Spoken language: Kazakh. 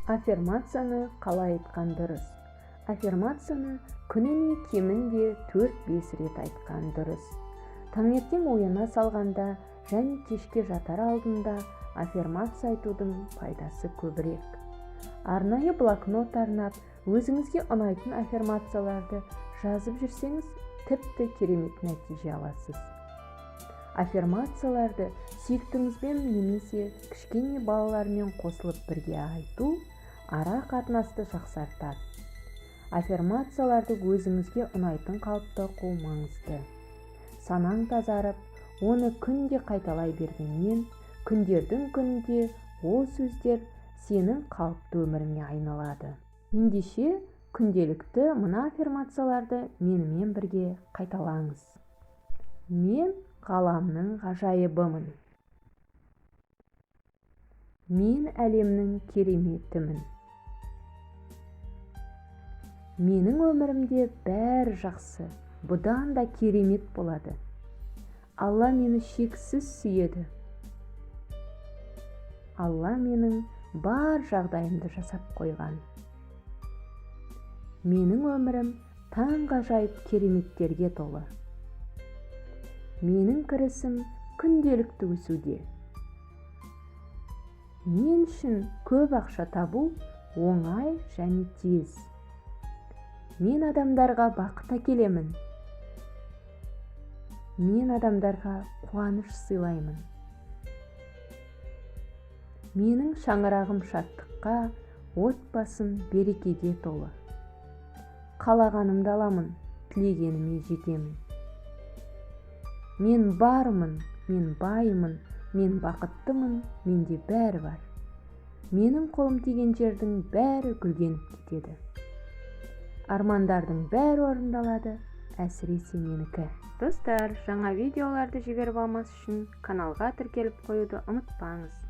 Аффирмацияны қалай айтқан дұрыс? Аффирмацияны күніне кемінде 4-5 рет айтқан дұрыс. Таңертең ояна салғанда және кешке жатар алдында аффирмация айтудың пайдасы көбірек. Арнайы блокнот арнап, өзіңізге ұнайтын аффирмацияларды жазып жүрсеңіз, тіпті керемет нәтиже аласыз. Аффирмацияларды сүйіктіңізбен немесе кішкене балалармен қосылып бірге айту ара қатынасты жақсартады. Аффирмацияларды өзіңізге ұнайтын қалыпта оқу маңызды. Санаң тазарып, оны күнде қайталай бергеннен, күндердің күнінде ол сөздер сенің қалыпты өміріңе айналады. Ендеше күнделікті мына аффирмацияларды менімен бірге қайталаңыз. Мен ғаламның ғажайыбымын. Мен әлемнің кереметімін. Менің өмірімде бәрі жақсы, бұдан да керемет болады. Алла мені шексіз сүйеді. Алла менің бар жағдайымды жасап қойған. Менің өмірім таңғажайып кереметтерге толы. Менің кірісім күнделікті өсуде. Мен үшін көп ақша табу оңай және тез. Мен адамдарға бақыт әкелемін. Мен адамдарға қуаныш сыйлаймын. Менің шаңырағым шаттыққа, отбасым берекеге толы. Қалағанымды аламын, тілегеніме жетемін. Мен бармын, мен байымын, мен бақыттымын, менде бәрі бар. Менің қолым тиген жердің бәрі гүлденіп кетеді. Армандардың бәрі орындалады, әсіресе менікі. Достар, жаңа видеоларды жіберіп алмас үшін каналға тіркеліп қоюды ұмытпаңыз.